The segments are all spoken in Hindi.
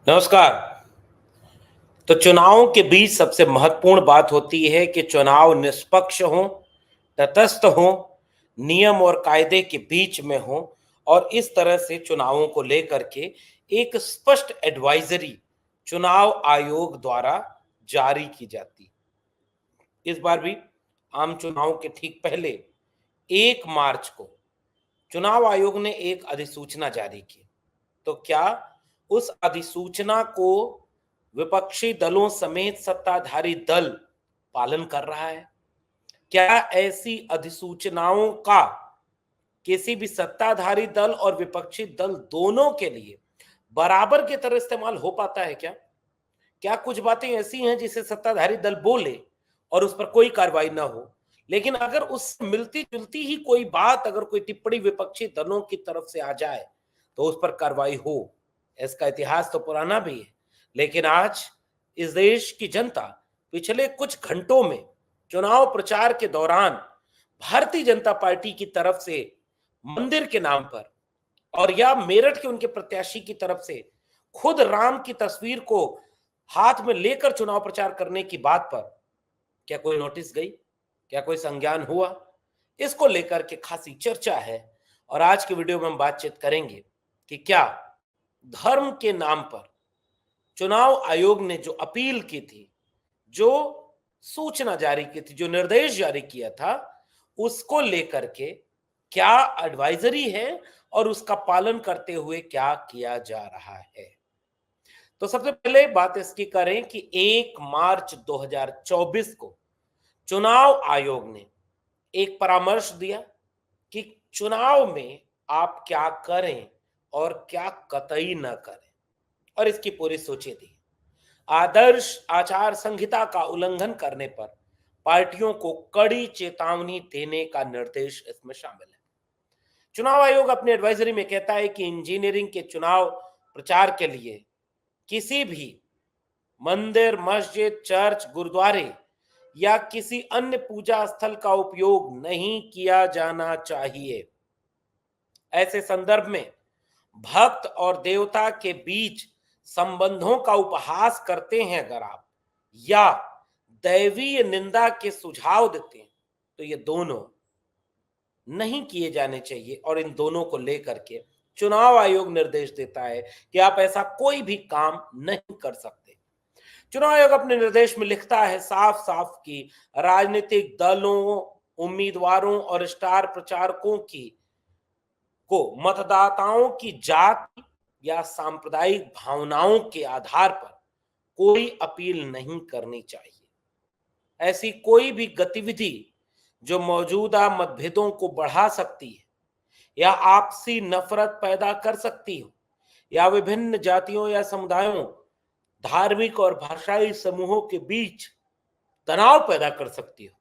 नमस्कार। तो चुनावों के बीच सबसे महत्वपूर्ण बात होती है कि चुनाव निष्पक्ष हों, तटस्थ हों, नियम और कायदे के बीच में हों और इस तरह से चुनावों को लेकर के एक स्पष्ट एडवाइजरी चुनाव आयोग द्वारा जारी की जाती। इस बार भी आम चुनाव के ठीक पहले 1 मार्च को चुनाव आयोग ने एक अधिसूचना जारी की। तो क्या उस अधिसूचना को विपक्षी दलों समेत सत्ताधारी दल पालन कर रहा है? क्या ऐसी अधिसूचनाओं का किसी भी सत्ताधारी दल और विपक्षी दल दोनों के लिए बराबर की तरह इस्तेमाल हो पाता है क्या? क्या कुछ बातें ऐसी हैं जिसे सत्ताधारी दल बोले और उस पर कोई कार्रवाई ना हो, लेकिन अगर उससे मिलती-जुलती ही कोई बात, अगर कोई टिप्पणी विपक्षी दलों की तरफ से आ जाए, तो उस पर कार्रवाई हो? इसका इतिहास तो पुराना भी है, लेकिन आज इस देश की जनता पिछले कुछ घंटों में चुनाव प्रचार के दौरान भारतीय जनता पार्टी की तरफ से मंदिर के नाम पर और या मेरठ के उनके प्रत्याशी की तरफ से खुद राम की तस्वीर को हाथ में लेकर चुनाव प्रचार करने की बात पर क्या कोई नोटिस गई? क्या कोई संज्ञान हुआ? इसको लेकर के खासी चर्चा है और आज की वीडियो में हम बातचीत करेंगे कि क्या धर्म के नाम पर चुनाव आयोग ने जो अपील की थी, जो सूचना जारी की थी, जो निर्देश जारी किया था, उसको लेकर के क्या एडवाइजरी है और उसका पालन करते हुए क्या किया जा रहा है? तो सबसे पहले बात इसकी करें कि 1 मार्च 2024 को चुनाव आयोग ने एक परामर्श दिया कि चुनाव में आप क्या करें और क्या कतई न करें, और इसकी पूरी सूची दी। आदर्श आचार संहिता का उल्लंघन करने पर पार्टियों को कड़ी चेतावनी देने का निर्देश इसमें शामिल है। चुनाव आयोग अपने एडवाइजरी में कहता है कि इंजीनियरिंग के चुनाव प्रचार के लिए किसी भी मंदिर, मस्जिद, चर्च, गुरुद्वारे या किसी अन्य पूजा स्थल का उपयोग नहीं किया जाना चाहिए। ऐसे संदर्भ में भक्त और देवता के बीच संबंधों का उपहास करते हैं अगर आप, या दैवीय निंदा के सुझाव देते हैं, तो ये दोनों नहीं किए जाने चाहिए और इन दोनों को लेकर के चुनाव आयोग निर्देश देता है कि आप ऐसा कोई भी काम नहीं कर सकते। चुनाव आयोग अपने निर्देश में लिखता है साफ साफ कि राजनीतिक दलों, उम्मीदवारों और स्टार प्रचारकों की को मतदाताओं की जाति या सांप्रदायिक भावनाओं के आधार पर कोई अपील नहीं करनी चाहिए। ऐसी कोई भी गतिविधि जो मौजूदा मतभेदों को बढ़ा सकती है या आपसी नफरत पैदा कर सकती हो या विभिन्न जातियों या समुदायों, धार्मिक और भाषाई समूहों के बीच तनाव पैदा कर सकती हो,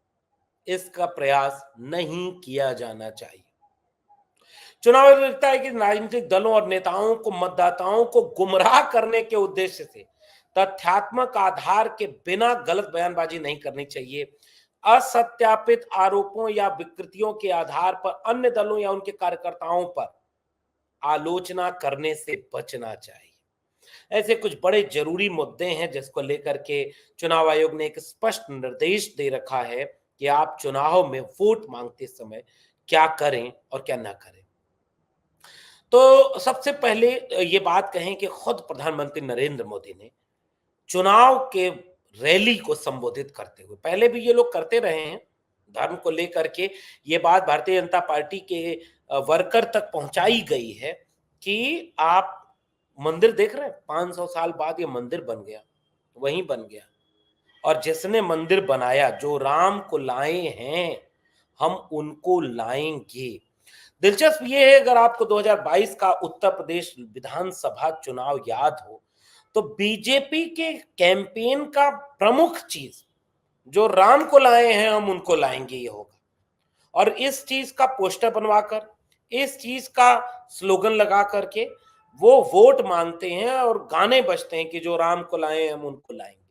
इसका प्रयास नहीं किया जाना चाहिए। चुनाव आयोग लिखता है कि राजनीतिक दलों और नेताओं को मतदाताओं को गुमराह करने के उद्देश्य से तथ्यात्मक आधार के बिना गलत बयानबाजी नहीं करनी चाहिए। असत्यापित आरोपों या विकृतियों के आधार पर अन्य दलों या उनके कार्यकर्ताओं पर आलोचना करने से बचना चाहिए। ऐसे कुछ बड़े जरूरी मुद्दे हैं जिसको लेकर के चुनाव आयोग ने एक स्पष्ट निर्देश दे रखा है कि आप चुनाव में वोट मांगते समय क्या करें और क्या ना करें। तो सबसे पहले ये बात कहें कि खुद प्रधानमंत्री नरेंद्र मोदी ने चुनाव के रैली को संबोधित करते हुए, पहले भी ये लोग करते रहे हैं धर्म को लेकर के, ये बात भारतीय जनता पार्टी के वर्कर तक पहुंचाई गई है कि आप मंदिर देख रहे हैं, 500 साल बाद ये मंदिर बन गया, वहीं बन गया, और जिसने मंदिर बनाया, जो राम को लाए हैं, हम उनको लाएंगे। दिलचस्प ये है, अगर आपको 2022 का उत्तर प्रदेश विधानसभा चुनाव याद हो, तो बीजेपी के कैंपेन का प्रमुख चीज, जो राम को लाए हैं हम उनको लाएंगे, ये होगा। और इस चीज का पोस्टर बनवाकर, इस चीज का स्लोगन लगा करके वो वोट मांगते हैं और गाने बजते हैं कि जो राम को लाए हैं हम उनको लाएंगे।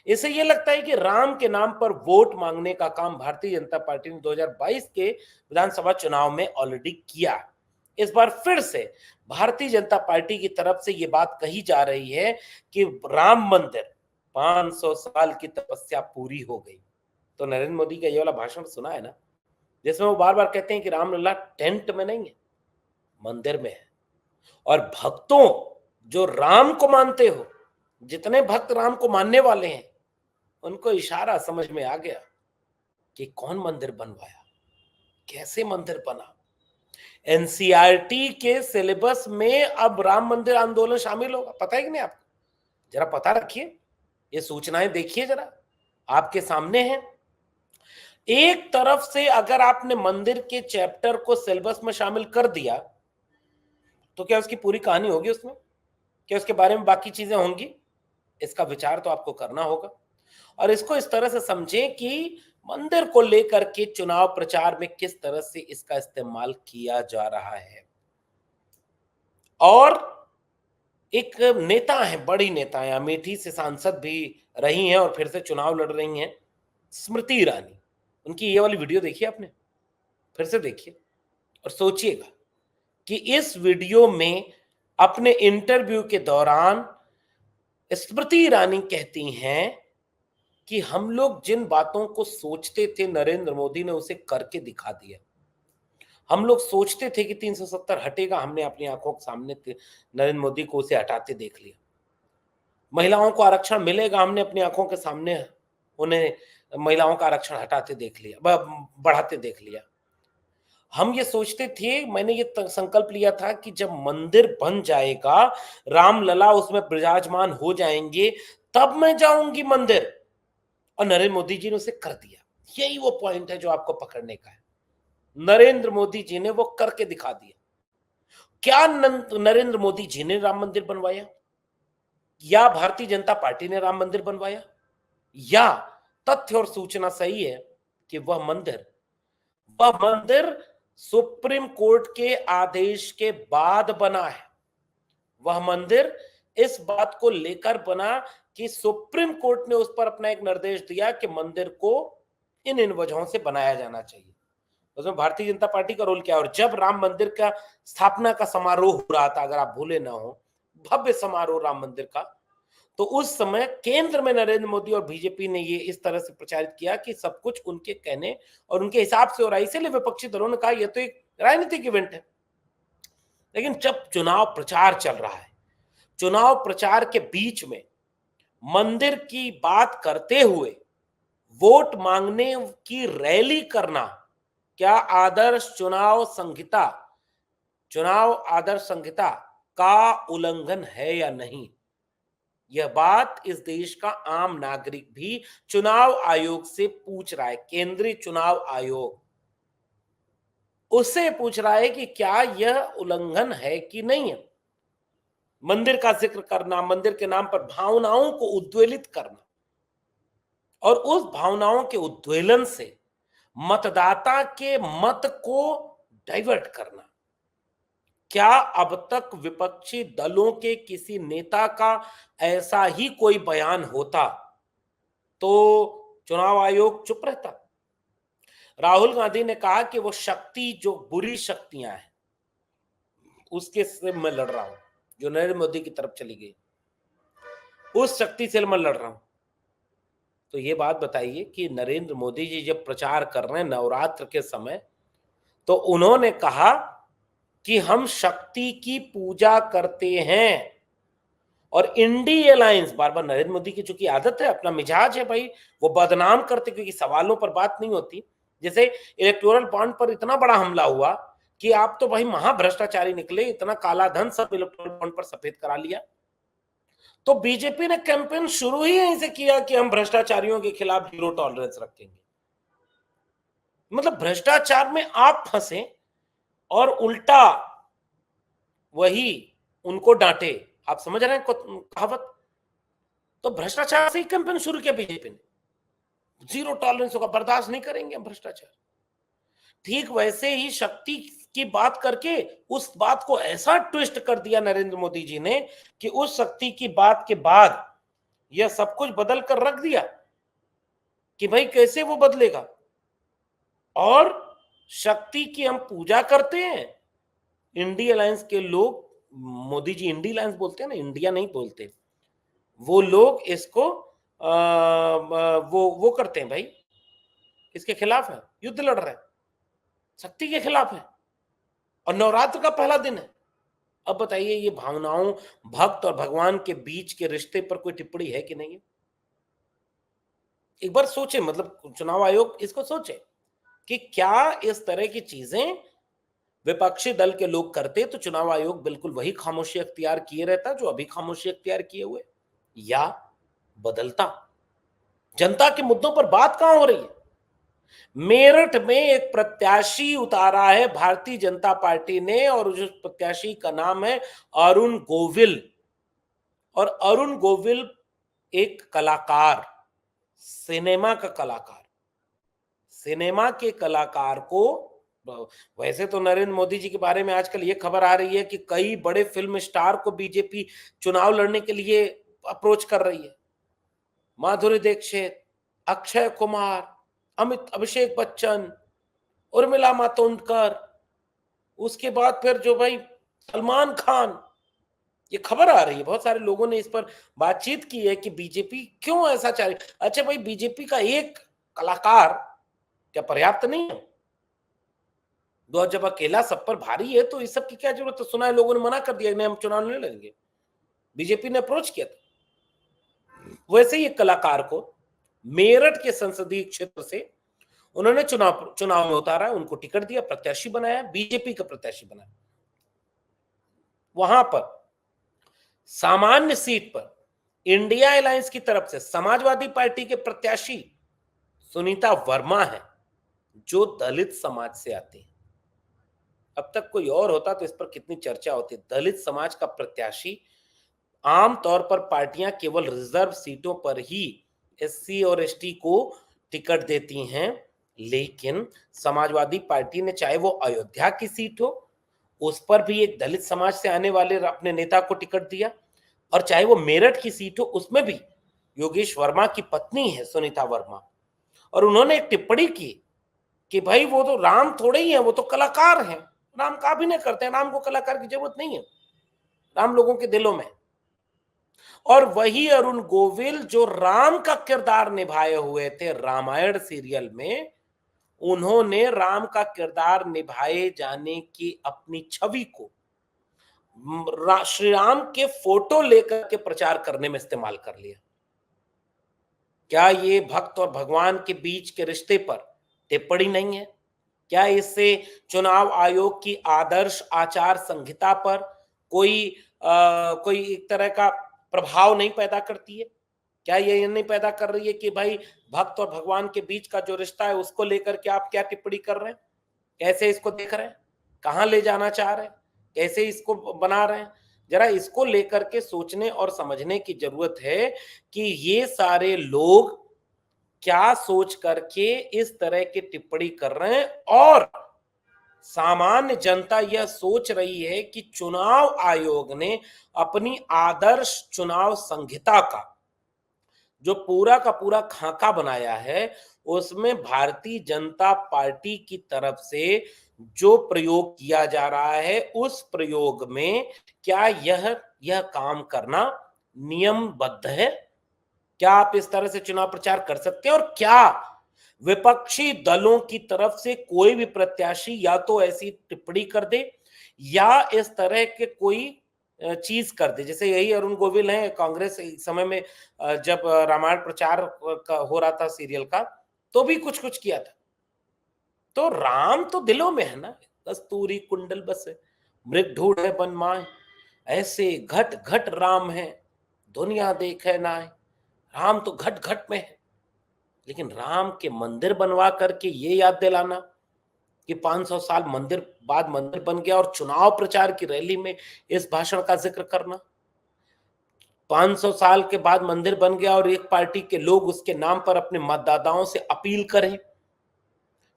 इससे ये लगता है कि राम के नाम पर वोट मांगने का काम भारतीय जनता पार्टी ने 2022 के विधानसभा चुनाव में ऑलरेडी किया। इस बार फिर से भारतीय जनता पार्टी की तरफ से यह बात कही जा रही है कि राम मंदिर 500 साल की तपस्या पूरी हो गई। तो नरेंद्र मोदी का ये वाला भाषण सुना है ना, जिसमें वो बार बार कहते हैं कि रामलला टेंट में नहीं है, मंदिर में है। और भक्तों, जो राम को मानते हो, जितने भक्त राम को मानने वाले हैं, उनको इशारा समझ में आ गया कि कौन मंदिर बनवाया, कैसे मंदिर बना। एनसीईआरटी के सिलेबस में अब राम मंदिर आंदोलन शामिल होगा, पता है कि नहीं आपको? जरा पता रखिए, ये सूचनाएं देखिए जरा, आपके सामने है। एक तरफ से अगर आपने मंदिर के चैप्टर को सिलेबस में शामिल कर दिया, तो क्या उसकी पूरी कहानी होगी उसमें? क्या उसके बारे में बाकी चीजें होंगी? इसका विचार तो आपको करना होगा। और इसको इस तरह से समझें कि मंदिर को लेकर के चुनाव प्रचार में किस तरह से इसका इस्तेमाल किया जा रहा है। और एक नेता है, बड़ी नेता है, अमेठी से सांसद भी रही हैं और फिर से चुनाव लड़ रही हैं, स्मृति ईरानी। उनकी ये वाली वीडियो देखिए आपने, फिर से देखिए और सोचिएगा कि इस वीडियो में अपने इंटरव्यू के दौरान स्मृति ईरानी कहती हैं कि हम लोग जिन बातों को सोचते थे नरेंद्र मोदी ने उसे करके दिखा दिया। हम लोग सोचते थे कि 370 हटेगा, हमने अपनी आंखों के सामने नरेंद्र मोदी को उसे हटाते देख लिया। महिलाओं को आरक्षण मिलेगा, हमने अपनी आंखों के सामने उन्हें महिलाओं का आरक्षण हटाते देख लिया, बढ़ाते देख लिया। हम ये सोचते थे, मैंने ये संकल्प लिया था कि जब मंदिर बन जाएगा, रामलला उसमें विराजमान हो जाएंगे, तब मैं जाऊंगी मंदिर। और नरेंद्र मोदी जी ने उसे कर दिया। यही वो पॉइंट है जो आपको पकड़ने का है। नरेंद्र मोदी जी ने वो करके दिखा दिया। क्या नरेंद्र मोदी जी ने राम मंदिर बनवाया, या भारतीय जनता पार्टी ने राम मंदिर बनवाया, या तथ्य और सूचना सही है कि वह मंदिर सुप्रीम कोर्ट के आदेश के बाद बना है। वह मंदिर इस बात को लेकर बना कि सुप्रीम कोर्ट ने उस पर अपना एक निर्देश दिया कि मंदिर को इन वजहों से बनाया जाना चाहिए। उसमें भारतीय जनता पार्टी का रोल क्या है? और जब राम मंदिर का स्थापना का समारोह हो रहा था, अगर आप भूले ना हो, भव्य समारोह राम मंदिर का, तो उस समय केंद्र में नरेंद्र मोदी और बीजेपी ने ये इस तरह से प्रचारित किया कि सब कुछ उनके कहने और उनके हिसाब से हो रहा है। इसीलिए विपक्षी दलों ने कहा यह तो एक राजनीतिक इवेंट है। लेकिन जब चुनाव प्रचार चल रहा है, चुनाव प्रचार के बीच में मंदिर की बात करते हुए वोट मांगने की रैली करना, क्या चुनाव आदर्श संहिता का उल्लंघन है या नहीं? यह बात इस देश का आम नागरिक भी चुनाव आयोग से पूछ रहा है। केंद्रीय चुनाव आयोग उससे पूछ रहा है कि क्या यह उल्लंघन है कि नहीं है। मंदिर का जिक्र करना, मंदिर के नाम पर भावनाओं को उद्वेलित करना और उस भावनाओं के उद्वेलन से मतदाता के मत को डाइवर्ट करना, क्या अब तक विपक्षी दलों के किसी नेता का ऐसा ही कोई बयान होता तो चुनाव आयोग चुप रहता? राहुल गांधी ने कहा कि वो शक्ति, जो बुरी शक्तियां हैं, उसके से मैं लड़ रहा हूं, जो नरेंद्र मोदी की तरफ चली गई, उस शक्ति से मैं लड़ रहा हूं। तो ये बात बताइए कि नरेंद्र मोदी जी जब प्रचार कर रहे हैं नवरात्र के समय, तो उन्होंने कहा कि हम शक्ति की पूजा करते हैं। और इंडी अलायंस, बार बार नरेंद्र मोदी की चूंकि आदत है, अपना मिजाज है भाई, वो बदनाम करते, क्योंकि सवालों पर बात नहीं होती। जैसे इलेक्टोरल बॉन्ड पर इतना बड़ा हमला हुआ कि आप तो भाई महाभ्रष्टाचारी निकले, इतना काला धन सब इलेक्टोरल बॉन्ड पर सफेद करा लिया। तो बीजेपी ने कैंपेन शुरू ही यहीं से किया कि हम भ्रष्टाचारियों के खिलाफ जीरो टॉलरेंस रखेंगे। मतलब भ्रष्टाचार में आप फंसे और उल्टा वही उनको डांटे। आप समझ रहे हैं कहावत? तो भ्रष्टाचार से ही कैंपेन शुरू किया बीजेपी ने, जीरो टॉलरेंस होगा, बर्दाश्त नहीं करेंगे हम भ्रष्टाचार। ठीक वैसे ही शक्ति की बात करके उस बात को ऐसा ट्विस्ट कर दिया नरेंद्र मोदी जी ने कि उस शक्ति की बात के बाद यह सब कुछ बदल कर रख दिया कि भाई कैसे वो बदलेगा। और शक्ति की हम पूजा करते हैं, इंडी अलायंस के लोग, मोदी जी इंडी अलायंस बोलते हैं ना, इंडिया नहीं बोलते, वो लोग इसको वो करते हैं भाई, इसके खिलाफ है, युद्ध लड़ रहे हैं, शक्ति के खिलाफ है, और नवरात्र का पहला दिन है। अब बताइए, ये भावनाओं, भक्त और भगवान के बीच के रिश्ते पर कोई टिप्पणी है कि नहीं है? एक बार सोचे, मतलब चुनाव आयोग इसको सोचे कि क्या इस तरह की चीजें विपक्षी दल के लोग करते तो चुनाव आयोग बिल्कुल वही खामोशी अख्तियार किए रहता जो अभी खामोशी अख्तियार किए हुए, या बदलता। जनता के मुद्दों पर बात कहां हो रही है? मेरठ में एक प्रत्याशी उतारा है भारतीय जनता पार्टी ने, और उस प्रत्याशी का नाम है अरुण गोविल। और अरुण गोविल एक कलाकार, सिनेमा का कलाकार, सिनेमा के कलाकार को, वैसे तो नरेंद्र मोदी जी के बारे में आजकल ये खबर आ रही है कि कई बड़े फिल्म स्टार को बीजेपी चुनाव लड़ने के लिए अप्रोच कर रही है। माधुरी दीक्षित, अक्षय कुमार, अभिषेक बच्चन, उर्मिला मातोंडकर, उसके बाद फिर जो भाई सलमान खान, ये खबर आ रही है, बहुत सारे लोगों ने इस पर बातचीत की है कि बीजेपी क्यों ऐसा चाह रही। अच्छा भाई, बीजेपी का एक कलाकार क्या पर्याप्त नहीं है? दो जब अकेला सब पर भारी है तो इस सब की क्या जरूरत है? सुना है लोगों ने मना कर दिया, नहीं हम चुनाव नहीं लड़ेंगे, बीजेपी ने अप्रोच किया था। वैसे ही एक कलाकार को मेरठ के संसदीय क्षेत्र से उन्होंने चुनाव में उतारा, उनको टिकट दिया, प्रत्याशी बनाया, बीजेपी का प्रत्याशी बनाया। वहां पर सामान्य सीट पर इंडिया अलायंस की तरफ से समाजवादी पार्टी के प्रत्याशी सुनीता वर्मा है, जो दलित समाज से आती है। अब तक कोई और होता तो इस पर कितनी चर्चा होती। दलित समाज का प्रत्याशी, आमतौर पर पार्टियां केवल रिजर्व सीटों पर ही एससी और एसटी को टिकट देती हैं, लेकिन समाजवादी पार्टी ने, चाहे वो अयोध्या की सीट हो, उस पर भी एक दलित समाज से आने वाले अपने नेता को टिकट दिया, और चाहे वो मेरठ की सीट हो, उसमें भी योगेश वर्मा की पत्नी है सुनीता वर्मा, और उन्होंने एक टिप्पणी की कि भाई वो तो राम थोड़े ही है, वो तो कलाकार हैं, राम का अभिनय करते हैं, राम को कलाकार की जरूरत नहीं है, राम लोगों के दिलों में। और वही अरुण गोविल जो राम का किरदार निभाए हुए थे रामायण सीरियल में, उन्होंने राम का किरदार निभाए जाने की अपनी छवि को श्री राम के फोटो लेकर के प्रचार करने में इस्तेमाल कर लिया। क्या ये भक्त और भगवान के बीच के रिश्ते पर टिप्पणी नहीं है? क्या इससे चुनाव आयोग की आदर्श आचार संहिता पर कोई एक तरह का प्रभाव नहीं पैदा करती है? क्या ये नहीं पैदा कर रही है कि भाई भक्त और भगवान के बीच का जो रिश्ता है उसको लेकर के आप क्या टिप्पणी कर रहे हैं, कैसे इसको देख रहे हैं, कहां ले जाना चाह रहे हैं, कैसे इसको बना रहे हैं? जरा इसको लेकर के सोचने और समझने की जरूरत है कि ये सारे लोग क्या सोच करके इस तरह की टिप्पणी कर रहे हैं, और सामान्य जनता यह सोच रही है कि चुनाव आयोग ने अपनी आदर्श चुनाव संहिता का जो पूरा का पूरा खाका बनाया है, उसमें भारतीय जनता पार्टी की तरफ से जो प्रयोग किया जा रहा है, उस प्रयोग में क्या यह काम करना नियमबद्ध है? क्या आप इस तरह से चुनाव प्रचार कर सकते हैं? और क्या विपक्षी दलों की तरफ से कोई भी प्रत्याशी या तो ऐसी टिप्पणी कर दे या इस तरह के कोई चीज कर दे? जैसे यही अरुण गोविल हैं, कांग्रेस इस समय में जब रामायण प्रचार हो रहा था सीरियल का, तो भी कुछ कुछ किया था। तो राम तो दिलों में है ना, कस्तूरी कुंडल बसे मृग ढूंढे बन माए, ऐसे घट घट राम है दुनिया देखे नाय। राम तो घट घट में है, लेकिन राम के मंदिर बनवा करके ये याद दिलाना कि 500 साल मंदिर बाद मंदिर बन गया, और चुनाव प्रचार की रैली में इस भाषण का जिक्र करना, 500 साल के बाद मंदिर बन गया और एक पार्टी के लोग उसके नाम पर अपने मतदाताओं से अपील करें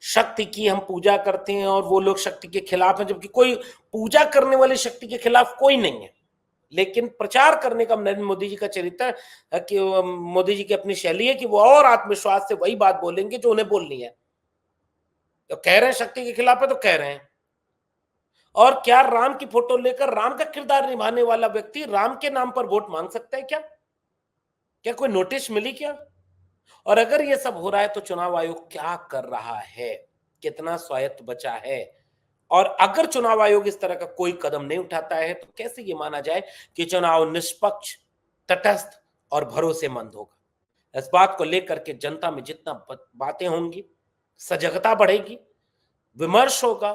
शक्ति की हम पूजा करते हैं, और वो लोग शक्ति के खिलाफ हैं, जबकि कोई पूजा करने वाले शक्ति के खिलाफ कोई नहीं है, लेकिन प्रचार करने का नरेंद्र मोदी जी का चरित्र है कि मोदी जी की अपनी शैली है कि वो और आत्मविश्वास से वही बात बोलेंगे जो उन्हें बोलनी है। तो कह रहे हैं शक्ति के खिलाफ है तो कह रहे हैं, और क्या राम की फोटो लेकर राम का किरदार निभाने वाला व्यक्ति राम के नाम पर वोट मांग सकता है क्या? क्या कोई नोटिस मिली क्या? और अगर ये सब हो रहा है तो चुनाव आयोग क्या कर रहा है? कितना स्वायत्त बचा है? और अगर चुनाव आयोग इस तरह का कोई कदम नहीं उठाता है तो कैसे ये माना जाए कि चुनाव निष्पक्ष, तटस्थ और भरोसेमंद होगा? इस बात को लेकर के जनता में जितना बातें होंगी, सजगता बढ़ेगी, विमर्श होगा,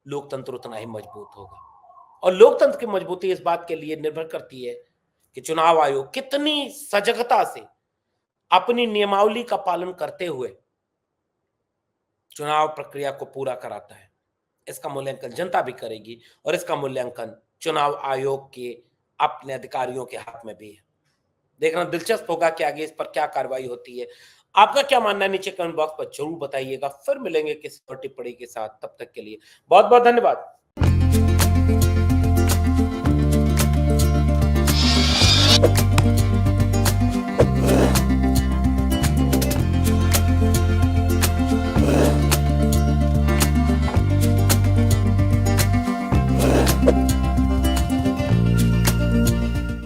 लोकतंत्र उतना ही मजबूत होगा। और लोकतंत्र की मजबूती इस बात के लिए निर्भर करती है कि चुनाव आयोग कितनी सजगता से अपनी नियमावली का पालन करते हुए चुनाव प्रक्रिया को पूरा कराता है। इसका मूल्यांकन जनता भी करेगी और इसका मूल्यांकन चुनाव आयोग के अपने अधिकारियों के हाथ में भी है। देखना दिलचस्प होगा कि आगे इस पर क्या कार्रवाई होती है। आपका क्या मानना है नीचे कमेंट बॉक्स पर जरूर बताइएगा। फिर मिलेंगे किसी और टिप्पणी के साथ, तब तक के लिए बहुत बहुत धन्यवाद।